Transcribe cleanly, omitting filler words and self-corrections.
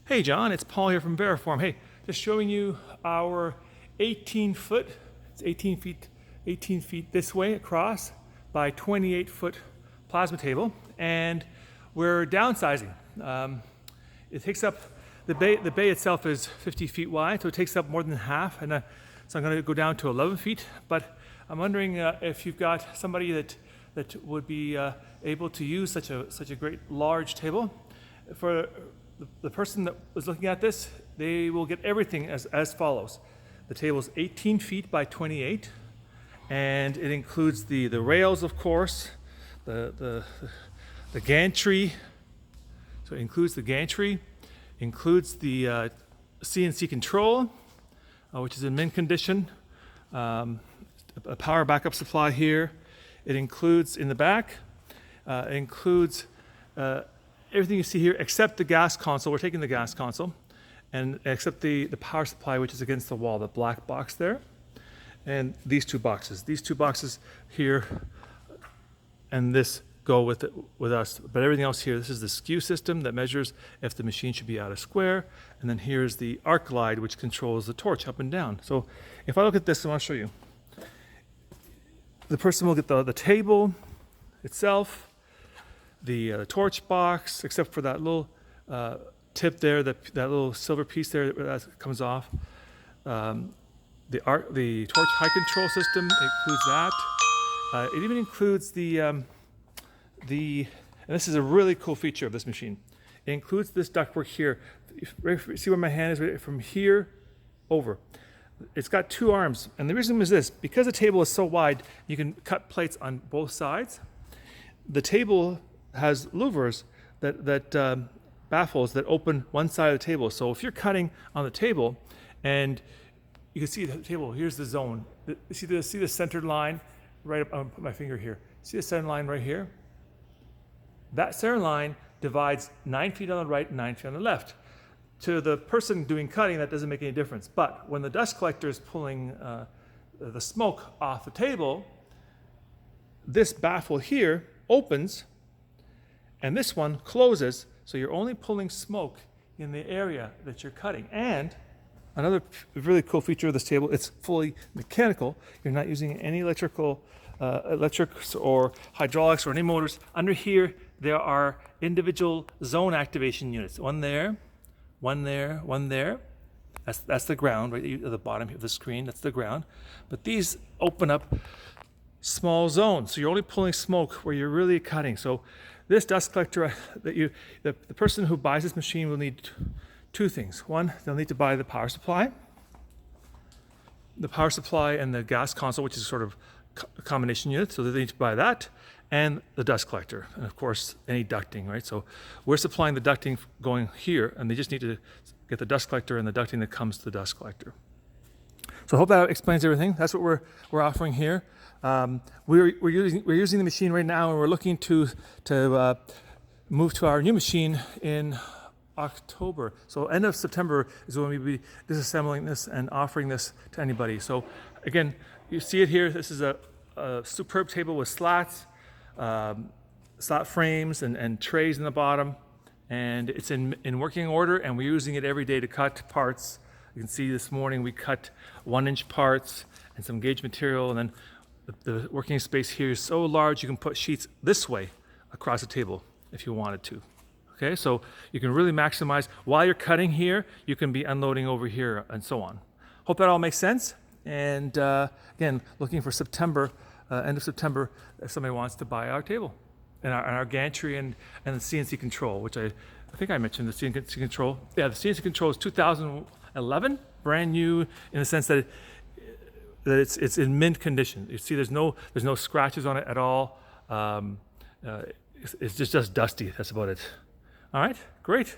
Hey John, it's Paul here from Veriform. Hey, just showing you our 18-foot, it's 18 feet this way across by 28-foot plasma table, and we're downsizing. It takes up, the bay itself is 50 feet wide, so it takes up more than half, and so I'm going to go down to 11 feet, but I'm wondering if you've got somebody that would be able to use such a great large table. For the person that was looking at this, they will get everything as follows. The table is 18 feet by 28, and it includes the rails, of course, the gantry. So it includes the gantry, includes the CNC control, which is in mint condition, a power backup supply here. It includes in the back, it includes everything you see here except the gas console. We're taking the gas console, and except the power supply, which is against the wall, the black box there, and these two boxes here, and this go with us. But everything else here, this is the skew system that measures if the machine should be out of square, and then here's the arc glide, which controls the torch up and down. So if I look at this, I want to show you. The person will get the table itself, the torch box, except for that little tip there, that little silver piece there that comes off. The torch height control system includes that. It even includes and this is a really cool feature of this machine. It includes this ductwork here. See where my hand is? Right from here over. It's got two arms, and the reason is this: because the table is so wide, you can cut plates on both sides. The table has louvers that baffles that open one side of the table. So if you're cutting on the table, and you can see the table, here's the zone. See the centered line right up. I'm gonna put my finger here. See the center line right here? That center line divides 9 feet on the right and 9 feet on the left. To the person doing cutting, that doesn't make any difference. But when the dust collector is pulling the smoke off the table, this baffle here opens, and this one closes, so you're only pulling smoke in the area that you're cutting. And another really cool feature of this table, it's fully mechanical. You're not using any electrics or hydraulics or any motors. Under here, there are individual zone activation units. One there, one there, one there. That's the ground, right at the bottom of the screen. That's the ground. But these open up small zones, so you're only pulling smoke where you're really cutting. So this dust collector, the person who buys this machine will need two things. One, they'll need to buy the power supply and the gas console, which is sort of a combination unit. So they need to buy that, and the dust collector, and of course any ducting, right? So we're supplying the ducting going here, and they just need to get the dust collector and the ducting that comes to the dust collector. So I hope that explains everything. That's what we're offering here. We're using the machine right now, and we're looking to move to our new machine in October. So end of September is when we'll be disassembling this and offering this to anybody. So again, you see it here. This is a superb table with slats, slot frames, and trays in the bottom, and it's in working order, and we're using it every day to cut parts. You can see this morning we cut 1-inch parts and some gauge material, and then the working space here is so large you can put sheets this way across the table if you wanted to. Okay, so you can really maximize. While you're cutting here, you can be unloading over here and so on. Hope that all makes sense. And again, looking for September, end of September, if somebody wants to buy our table and our gantry and the CNC control, which I think I mentioned the CNC control. Yeah, the CNC control is 2011, brand new in the sense that it's in mint condition. You see, there's no scratches on it at all. It's just dusty. That's about it. All right, great.